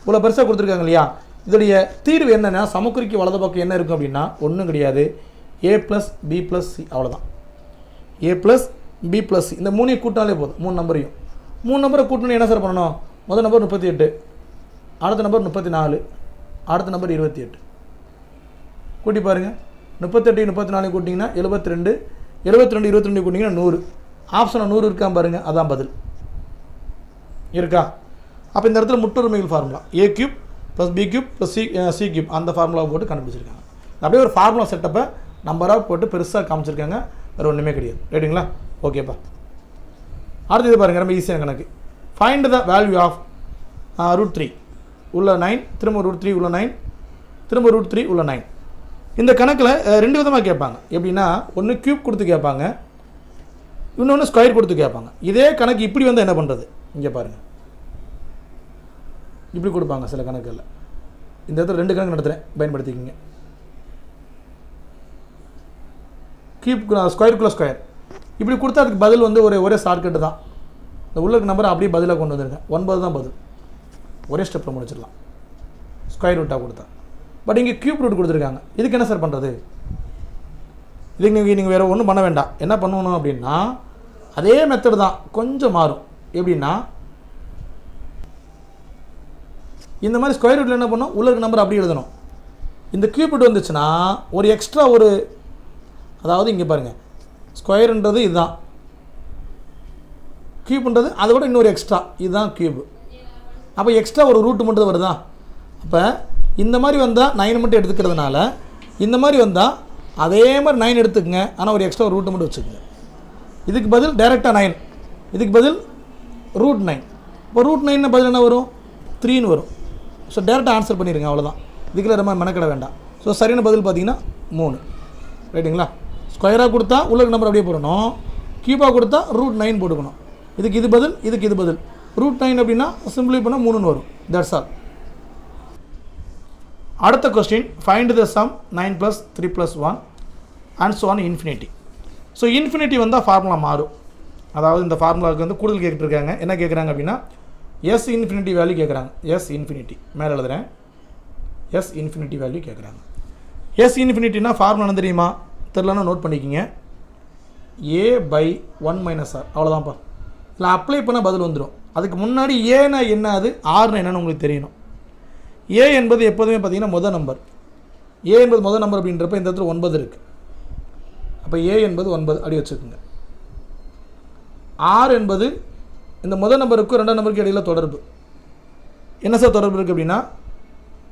இவ்வளோ பெருசாக கொடுத்துருக்காங்க இல்லையா. இதோடைய தீர்வு என்னென்னா சமக்குறிக்கு வலது பக்கம் என்ன இருக்கும் அப்படின்னா ஒன்றும் கிடையாது, A + B + C, அவ்வளோதான். A + B + C இந்த 3 கூட்டினாலே போதும். 3 நம்பரையும் 3 நம்பரை கூட்டணும். என்ன சார் பண்ணணும்? முதல் நம்பர் 38, அடுத்த நம்பர் 34, அடுத்த நம்பர் 28. கூட்டி பாருங்கள். 38 34 கூட்டிங்கன்னா 72, 72 22 கூட்டிங்கன்னா 100. ஆப்ஷனில் 100 இருக்கா பாருங்கள், அதான் பதில் இருக்கா. அப்போ இந்த இடத்துல முற்றொருமைகள் ஃபார்முலா A³ + B³ + C³ அந்த ஃபார்முலாவை போட்டு கண்டுபிடிச்சிருக்காங்க. அப்படியே ஒரு ஃபார்முலா செட்டப்பை நம்பராக போட்டு பெருசாக காமிச்சிருக்காங்க, வேறு ஒன்றுமே கிடையாது. ரைட்டுங்களா? ஓகேப்பா. அடுத்து இது பாருங்கள், ரொம்ப ஈஸியான கணக்கு. ஃபைண்ட் த வேல்யூ ஆஃப் √3 உள்ள 9, திரும்ப √3 உள்ள 9, திரும்ப √3 உள்ள 9. இந்த கணக்கில் 2 விதமாக கேட்பாங்க. எப்படின்னா ஒன்று க்யூப் கொடுத்து கேட்பாங்க, இன்னொன்று ஸ்கொயர் கொடுத்து கேட்பாங்க. இதே கணக்கு இப்படி வந்து என்ன பண்ணுறது? இங்கே பாருங்கள், இப்படி கொடுப்பாங்க சில கணக்கில். இந்த இடத்துல 2 கணக்கு நடத்துகிறேன், பயன்படுத்திக்கிங்க. க்யூப் ஸ்கொயருக்குள்ள ஸ்கொயர் இப்படி கொடுத்தா அதுக்கு பதில் வந்து ஒரே ஷார்ட்கட்டு தான். இந்த உள்ளுக்கு நம்பரை அப்படியே பதிலாக கொண்டு வந்துருங்க. 9 தான் பதில், ஒரே ஸ்டெப்பில் முடிச்சிடலாம் ஸ்கொயர் ரூட்டாக கொடுத்தா. பட் இங்கே க்யூப் ரூட் கொடுத்துருக்காங்க. இதுக்கு என்ன சார் பண்ணுறது? இதுக்கு நீங்கள் வேறு ஒன்றும் பண்ண வேண்டாம். என்ன பண்ணணும் அப்படின்னா அதே மெத்தட் தான், கொஞ்சம் மாறும். எப்படின்னா இந்த மாதிரி ஸ்கொயர் ரூட்டில் என்ன பண்ணணும், உள்ள நம்பர் அப்படி எழுதணும். இந்த க்யூப் ரூட் வந்துச்சுன்னா ஒரு எக்ஸ்ட்ரா அதாவது இங்கே பாருங்கள், ஸ்கொயருன்றது இதுதான், க்யூப்ன்றது அதை விட இன்னொரு எக்ஸ்ட்ரா, இதுதான் க்யூப். அப்போ எக்ஸ்ட்ரா ஒரு ரூட்டு மட்டும் வருதா. அப்போ இந்த மாதிரி வந்தால் 9 மட்டும் எடுத்துக்கிறதுனால, இந்த மாதிரி வந்தால் அதே மாதிரி 9 எடுத்துக்கங்க, ஆனால் ஒரு எக்ஸ்ட்ரா ஒரு ரூட்டு மட்டும் வச்சுக்கோங்க. இதுக்கு பதில் டைரெக்டாக 9, இதுக்கு பதில் √9. இப்போ √9 பதில் என்ன வரும்? 3ன்னு வரும். ஸோ டேரெக்டாக ஆன்சர் பண்ணிடுங்க, அவ்வளோதான். இதுக்குள்ள ரொம்ப மெனக்கிட வேண்டாம். ஸோ சரியான பதில் பார்த்தீங்கன்னா 3. ரைட்டுங்களா? ஸ்கொயராக கொடுத்தா உள்ள நம்பர் அப்படியே போடணும், க்யூபாக கொடுத்தா √9 போட்டுக்கணும். இதுக்கு இது பதில், இதுக்கு இது பதில். √9 அப்படின்னா சிம்பிளி பண்ணால் 3ன்னு வரும். That's all. அடுத்த question, find the sum 9 + 3 + 1 and so on infinity. So infinity வந்தால் ஃபார்முலா மாறும். அதாவது இந்த ஃபார்முலாவுக்கு வந்து கூடுதல் கேட்டுருக்காங்க. என்ன கேட்குறாங்க அப்படின்னா எஸ் இன்ஃபினிட்டி வேல்யூ கேட்குறாங்க. எஸ் இன்ஃபினிட்டி மேலே எழுதுகிறேன், எஸ் இன்ஃபினிட்டி வேல்யூ கேட்குறாங்க. எஸ் இன்ஃபினிட்டினா ஃபார்முலா என்ன தெரியுமா? தெரிலன்னா நோட் பண்ணிக்கிங்க. A/1 - R, அவ்வளோதான்ப்பா. இதில் அப்ளை பண்ண பதில் வந்துடும். அதுக்கு முன்னாடி ஏன்னா என்ன, அது ஆர்னா என்னன்னு உங்களுக்கு தெரியணும். ஏ என்பது எப்போதுமே பார்த்தீங்கன்னா முதல் நம்பர். ஏ என்பது முதல் நம்பர் அப்படின்றப்ப இந்த இடத்துல 9 இருக்குது. அப்போ ஏ என்பது 9 அப்படி வச்சுக்கோங்க. ஆர் என்பது இந்த முதல் நம்பருக்கும் 2ஆம் நம்பருக்கு இடையில் தொடர்பு. என்ன சார் தொடர்பு இருக்குது அப்படின்னா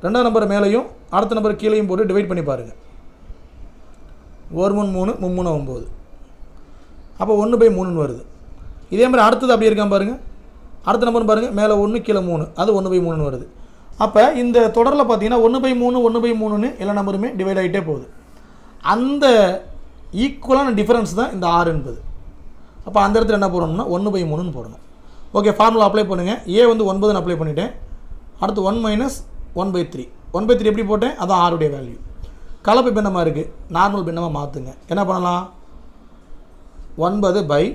2ஆம் நம்பர் மேலேயும் அடுத்த நம்பர் கீழேயும் போட்டு டிவைட் பண்ணி பாருங்கள். 1 3 3 3 9. அப்போ 1/3ன்னு வருது. இதே மாதிரி அடுத்தது அப்படியே இருக்கான் பாருங்கள். அடுத்த நம்பர் பாருங்கள், மேலே 1 கீழே 3, அது 1/3ன்னு வருது. அப்போ இந்த தொடரில் பார்த்தீங்கன்னா 1/3 1/3ன்னு எல்லா நம்பருமே டிவைட் ஆகிட்டே போகுது. அந்த ஈக்குவலான டிஃபரன்ஸ் தான் இந்த ஆர் என்பது. அப்போ அந்த இடத்துல என்ன போடணும்னா 1/3ன்னு போடணும். ஓகே, ஃபார்முலா அப்ளை பண்ணுங்கள். ஏ வந்து 9ன்னு அப்ளை பண்ணிவிட்டேன். அடுத்து 1 - 1/3. 1/3 எப்படி போட்டேன்? அதான் ஆருடைய வேல்யூ. கலப்பு பின்னமாக இருக்குது, நார்மல் பின்னமாக மாற்றுங்க. என்ன பண்ணலாம்? 9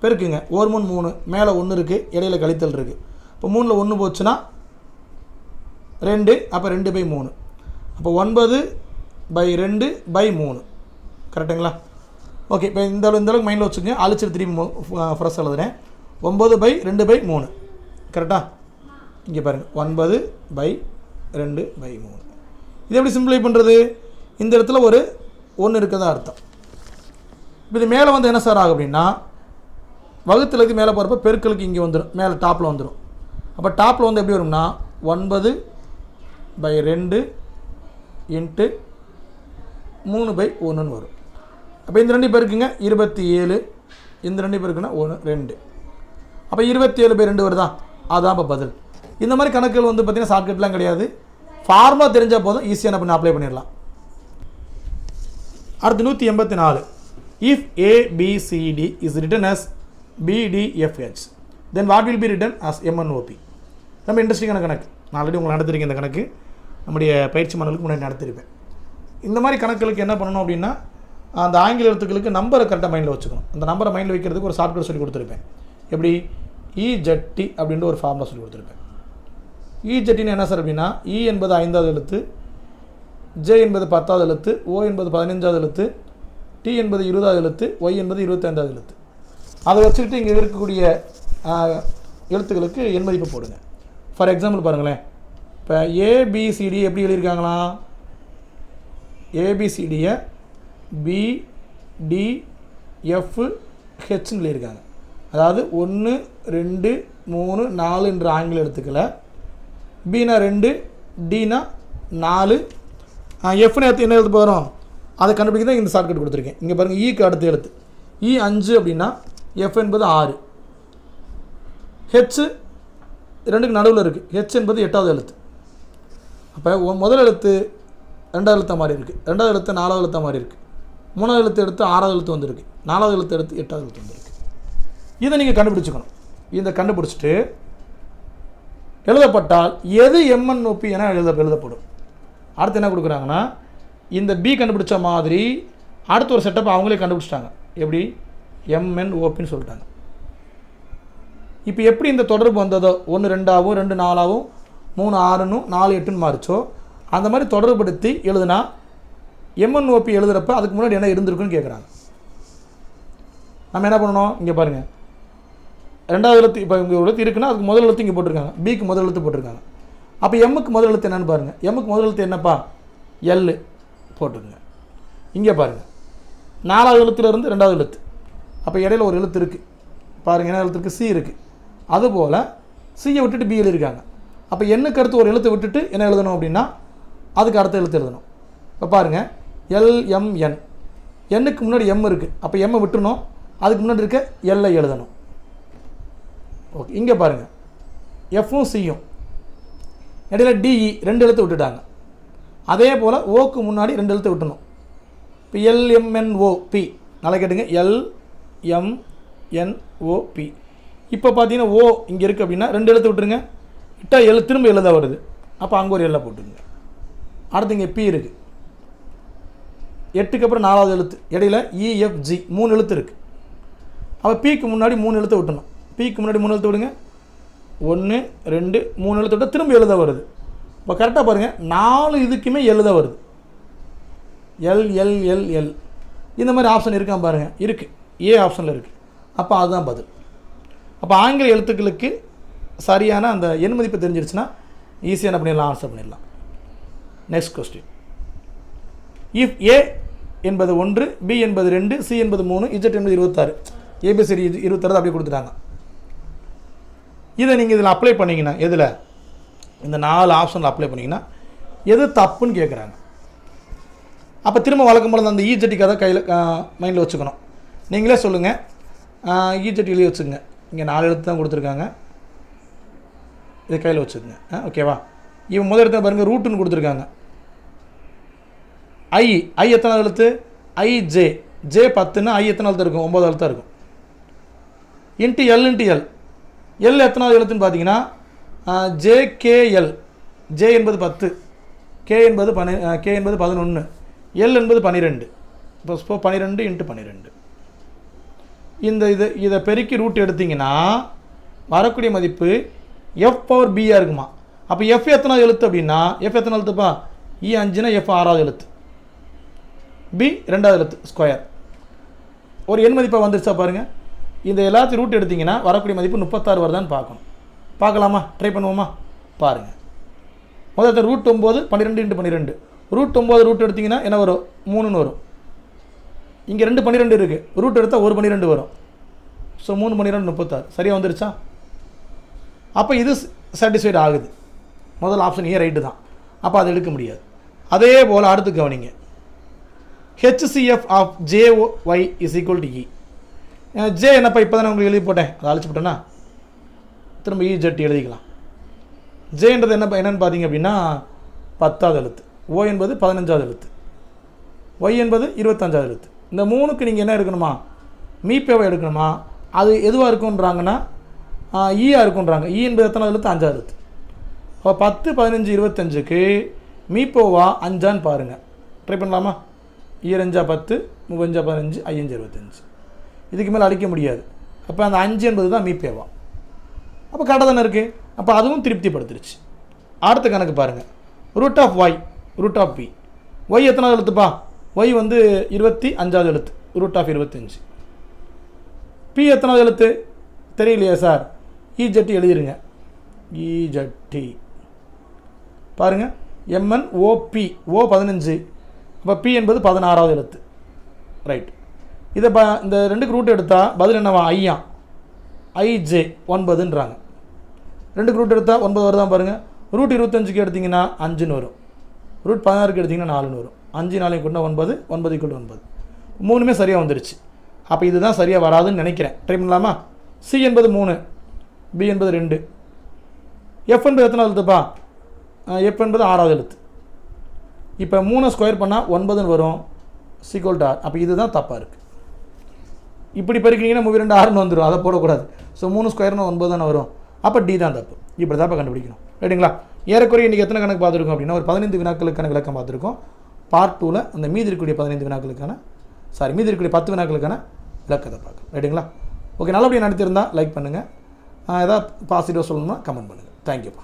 பெருக்குங்க. 1 3 3, மேலே 1 இருக்குது, இடையில கழித்தல் இருக்குது. இப்போ 3ல் 1 போச்சுன்னா 2, அப்போ 2/3. அப்போ 9/2/3. கரெக்டுங்களா? ஓகே, இப்போ இந்த அளவுக்கு மைண்டில் வச்சுக்கோங்க. அழிச்சிட்டு திரும்பி ஃப்ரெஷ் எழுதுறேன். 9/2/3. கரெக்டாக? இங்கே பாருங்கள், 9/2/3. இது எப்படி சிம்பிளை பண்ணுறது? இந்த இடத்துல ஒரு 1 இருக்கதா அர்த்தம். இப்போ இது மேலே வந்து என்ன சார் ஆகும் அப்படின்னா வகுத்துலக்கு மேலே போகிறப்ப பெருக்களுக்கு இங்கே வந்துடும், மேலே டாப்பில் வந்துடும். அப்போ டாப்பில் வந்து எப்படி வரும்னா 9/2 × 3/1ன்னு வரும். அப்போ இந்த 2 பேருக்குங்க 27, இந்த 2 பேருக்குன்னா 1 2. அப்போ 27/2 வருதா? அதுதான் இப்போ பதில். இந்த மாதிரி கணக்குகள் வந்து பார்த்திங்கன்னா ஷார்ட்கட்லாம் கிடையாது. ஃபார்முலா தெரிஞ்சால் போதும், ஈஸியாக பண்ணி அப்ளை பண்ணிடலாம். அடுத்து 184. If ABCD is written as BDFH then what will be written as MNOP. ரொம்ப இன்ட்ரெஸ்டிங்கான கணக்கு. நான் ஆல்ரெடி உங்களுக்கு நடத்திருக்கேன். இந்த கணக்கு நம்முடைய பயிற்சி மண்டலுக்கு முன்னாடி நடத்திருப்பேன். இந்த மாதிரி கணக்குகளுக்கு என்ன பண்ணணும் அப்படின்னா, அந்த ஆங்கில எழுத்துக்களுக்கு நம்பரை கரெக்டாக மைண்டில் வச்சுக்கணும். அந்த நம்பரை மைண்டில் வைக்கிறதுக்கு ஒரு சாஃப்ட்வேர் சொல்லி கொடுத்துருப்பேன். எப்படி இஜெட்டி அப்படின்ற ஒரு ஃபார்முலா சொல்லி கொடுத்துருப்பேன். இஜெட்டின்னு என்ன சார் அப்படின்னா, இ என்பது 5வது எழுத்து, ஜே என்பது 10வது எழுத்து, ஓ என்பது 15வது எழுத்து, டி என்பது 20வது எழுத்து, ஒய் என்பது 25வது எழுத்து. அதை வச்சுக்கிட்டு இங்கே இருக்கக்கூடிய எழுத்துக்களுக்கு எண் மதிப்பு போடுங்க. ஃபார் எக்ஸாம்பிள் பாருங்களேன், இப்போ ஏபிசிடி எப்படி எழுதியிருக்காங்களா? ஏபிசிடியை பிடிஎஃப்ஹெச்னு எழுதியிருக்காங்க. அதாவது 1 2 3 4 என்ற ஆங்கில எழுத்துக்களை, பினா 2, டினா 4, எஃப்னு என்ன எழுத்து போகிறோம் அதை கண்டுபிடிக்க தான் இந்த ஷார்ட்கட் கொடுத்துருக்கேன். இங்கே பாருங்கள், ஈக்கு அடுத்த எழுத்து இ 5 அப்படின்னா எஃப் என்பது 6, ஹெச் 2க்கு நடுவில் இருக்குது, ஹெச் என்பது 8வது எழுத்து. அப்போ முதல் எழுத்து 2வது எழுத்தாக மாறி இருக்குது, 2வது எழுத்து 4வது எழுத்தாக மாறி இருக்குது, 3வது எழுத்து எடுத்து 6வது எழுத்து வந்துருக்கு, 4வது எழுத்து எடுத்து 8வது எழுத்து வந்துருக்கு. இதை நீங்கள் கண்டுபிடிச்சிக்கணும். இதை கண்டுபிடிச்சிட்டு எழுதப்பட்டால் எது எம்என்ஓபி என எழுதப்படும். அடுத்து என்ன கொடுக்குறாங்கன்னா, இந்த பி கண்டுபிடிச்ச மாதிரி அடுத்த ஒரு செட்டப் அவங்களே கண்டுபிடிச்சிட்டாங்க. எப்படி எம்என்ஓபின்னு சொல்லிட்டாங்க. இப்போ எப்படி இந்த தொடர்பு வந்ததோ 1 2ஆகவும் 2 4ஆகவும் 3 6ன்னு 4 8ன்னு மாறிச்சோ அந்த மாதிரி தொடர்புபடுத்தி எழுதுனா எம்என்ஓபி எழுதுகிறப்ப அதுக்கு முன்னாடி என்ன இருந்திருக்குன்னு கேட்குறாங்க. நம்ம என்ன பண்ணணும், இங்கே பாருங்கள், 2வது எழுத்து இப்போ இங்கே எழுத்து இருக்குன்னா அதுக்கு முதல் எழுத்து இங்கே போட்டிருக்காங்க, பிக்கு முதல் எழுத்து போட்டிருக்காங்க. அப்போ எம்முக்கு முதல் எழுத்து என்னென்னு பாருங்கள். எம்முக்கு முதல் எழுத்து என்னப்பா? எல் போட்டுருங்க. இங்கே பாருங்கள், 4வது எழுத்துலேருந்து 2வது எழுத்து, அப்போ இடையில ஒரு எழுத்து இருக்குது பாருங்கள். என்ன எழுத்து இருக்குது? சி இருக்குது. அதுபோல் சியை விட்டுட்டு பி எழுதியிருக்காங்க. அப்போ எண்ணுக்கு அடுத்து ஒரு எழுத்தை விட்டுட்டு என்ன எழுதணும் அப்படின்னா அதுக்கு அடுத்த எழுத்து எழுதணும். இப்போ பாருங்கள், எல்எம்என், எண்ணுக்கு முன்னாடி எம் இருக்குது, அப்போ எம்மை விட்டுணும், அதுக்கு முன்னாடி இருக்க எல்லை எழுதணும். ஓகே, இங்கே பாருங்கள், எஃப்பும் சியும் இடையில டிஇ 2 எழுத்து விட்டுட்டாங்க. அதே போல் ஓக்கு முன்னாடி 2 எழுத்து விட்டணும். இப்போ எல்எம்என்ஓபி, நல்லா கேட்டுங்க, எல்எம்என்ஓபி. இப்போ பார்த்தீங்கன்னா ஓ இங்கே இருக்குது அப்படின்னா 2 எழுத்து விட்டுருங்க, விட்டால் திரும்ப எழுத வருது, அப்போ அங்கே ஒரு எல்லை போட்டுருங்க. அடுத்து இங்கே பி இருக்குது, 8க்கு அப்புறம் 4வது எழுத்து, இடையில இஎஃப்ஜி 3 எழுத்து இருக்குது. அப்போ பிக்கு முன்னாடி 3 எழுத்து விட்டணும். பிக்கு முன்னாடி 3 எழுத்து விடுங்க, 1 2 3 எழுத்து விட்டால் திரும்ப எழுத வருது. இப்போ கரெக்டாக பாருங்கள், 4 இதுக்குமே எழுத வருது, எல். இந்த மாதிரி ஆப்ஷன் இருக்கான் பாருங்கள், இருக்குது, ஏ ஆப்ஷனில் இருக்குது. அப்போ அதுதான் பதில். அப்போ ஆங்கில எழுத்துக்களுக்கு சரியான அந்த எண் மதிப்பு தெரிஞ்சிருச்சுன்னா ஈஸியாக என்ன பண்ணிடலாம், ஆன்சர் பண்ணிடலாம். நெக்ஸ்ட் கொஸ்டின், இஃப் ஏ என்பது 1, பி என்பது 2, சி என்பது 3, இஜெட் என்பது 26, ஏபிசிடி 26 அப்படியே கொடுத்துட்டாங்க. இதை நீங்கள் இதில் அப்ளை பண்ணிங்கன்னா, எதில் இந்த 4 ஆப்ஷனில் அப்ளை பண்ணிங்கன்னா எது தப்புன்னு கேட்குறாங்க. அப்போ திரும்ப வழக்கம் போல அந்த இஜெட்டிக்கு அதை கையில் மைண்டில் வச்சுக்கணும். நீங்களே சொல்லுங்கள், இஜெட் எழுதி வச்சுக்கோங்க. இங்கே 4 எழுத்து தான் கொடுத்துருக்காங்க, இதை கையில் வச்சுக்கோங்க. ஓகேவா? இவன் முதல் இடத்துல பாருங்கள், ரூட்டுன்னு கொடுத்துருக்காங்க. ஐ எத்தனாவது எழுத்து? ஐஜே, ஜே 10ன்னா ஐ எத்தனை எழுத்து இருக்கும்? 9 எழுத்தாக இருக்கும். இன்ட்டு எல் எல் எத்தனாவது எழுத்துன்னு பார்த்தீங்கன்னா ஜேகேஎல், ஜே என்பது 10, கே என்பது 11, எல் என்பது 12. இப்போ 12 × 12. இதை பெருக்கி ரூட் எடுத்திங்கன்னா வரக்கூடிய மதிப்பு எஃப் பவர் பியாக இருக்குமா. அப்போ எஃப் எத்தனாவது எழுத்து அப்படின்னா, எஃப் எத்தனை எழுத்துப்பா? இ 5னா எஃப் 6வது எழுத்து, பி 2வது எழுத்து, ஸ்கொயர். ஒரு எண் மதிப்பாக வந்துருச்சா பாருங்கள். இந்த எல்லாத்தையும் ரூட் எடுத்திங்கன்னா வரக்கூடிய மதிப்பு 36 வருதான்னு பார்க்கணும். பார்க்கலாமா? ட்ரை பண்ணுவோமா? பாருங்கள். முதல்ல ரூட் 9 12 × 12, ரூட் 9 ரூட் எடுத்திங்கன்னா என்ன வரும்? 3ன்னு வரும். இங்கே 2 12 இருக்குது, ரூட் எடுத்தால் 1 12 வரும். ஸோ 3 12 36 சரியாக வந்துருச்சா? அப்போ இது சாட்டிஸ்ஃபைட் ஆகுது. முதல் ஆப்ஷன் ஏ ரைட்டு தான். அப்போ அதை எடுக்க முடியாது. அதே போல் அடுத்து கவனிங்க, HCF of JY is equal to E. J என்னப்பா இப்போ தானே உங்களுக்கு எழுதி போட்டேன், அதை அழைச்சி போட்டேன்னா திரும்ப இஜெட் எழுதிக்கலாம். ஜேன்றது என்னென்னு பார்த்தீங்க அப்படின்னா 10வது எழுத்து, ஓ என்பது 15வது எழுத்து, ஒய் என்பது 25வது எழுத்து. இந்த 3க்கு நீங்கள் என்ன எடுக்கணுமா? மீப்பேவை எடுக்கணுமா? அது எதுவாக இருக்குன்றாங்கன்னா ஈயாக இருக்குன்றாங்க. ஈ என்பது எத்தனாவது எழுத்து? 5வது எழுத்து. அப்போ 10, 15, 25க்கு மீப்போவா 5ஆன்னு பாருங்கள். ட்ரை பண்ணலாமா? 2 5 10, 3 5 15, 5 25. இதுக்கு மேலே அடிக்க முடியாது. அப்போ அந்த 5 என்பது தான் மீப்பேவா. அப்போ கரெக்டாக தானே இருக்குது. அப்போ அதுவும் திருப்திப்படுத்திருச்சு. அடுத்த கணக்கு பாருங்கள். Root of Y, root of B. Y எத்தனாவது எழுத்துப்பா? ஒய் வந்து 25வது எழுத்து, ரூட் ஆஃப் 25. பி எத்தனாவது எழுத்து? தெரியலையா சார்? இஜட்டி எழுதிருங்க. இஜட்டி பாருங்கள். MNOP, ஓ 15, அப்போ பி என்பது 16வது எழுத்து. ரைட். இதை இந்த 2க்கு ரூட் எடுத்தால் பதில் என்னவா? ஐயா, IJ 9ன்றாங்க. 2க்கு ரூட் எடுத்தால் 9 வருதான் பாருங்கள். ரூட் 25க்கு எடுத்திங்கன்னா 5ன்னு வரும். ரூட் 16க்கு எடுத்திங்கன்னா 4ன்னு வரும். 5 4 கூட்டினா 9, 9 = 9. 3மே சரியாக வந்துருச்சு. அப்போ இதுதான் சரியாக வராதுன்னு நினைக்கிறேன். ட்ரை பண்ணலாமா? சி என்பது 3, பி என்பது 2, எஃப் என்பது எத்தனை எழுத்துப்பா? எஃப் என்பது 6வது எழுத்து. இப்போ 3 ஸ்கொயர் பண்ணால் 9ன்னு வரும். = R. அப்போ இதுதான் தப்பாக இருக்குது. இப்படி பெருக்கிங்கன்னா 32 6ன்னு வந்துடும். அதை போடக்கூடாது. ஸோ 3 ஸ்கொயர்னு 9 தானே வரும். அப்போ டி தான் தப்பு. இப்படி தான் கண்டுபிடிக்கணும். ரைட்டுங்களா? ஏறக்குறைய இன்றைக்கி எத்தனை கணக்கு பார்த்துருக்கோம் அப்படின்னா ஒரு 15 வினாக்களுக்கான விளக்கம் பார்த்துருக்கோம். பார்ட் 2ல் அந்த மீதி இருக்கக்கூடிய 15 வினாக்களுக்கான மீதி இருக்கக்கூடிய 10 வினாக்களுக்கான விளக்கத்தை பார்க்கலாம். ரைட்டுங்களா? ஓகே, நல்லபடியாக நடத்தியிருந்தால் லைக் பண்ணுங்கள். ஏதாவது பாசிட்டிவாக சொல்லணும்னா கமெண்ட் பண்ணுங்கள். தேங்க்யூப்பா.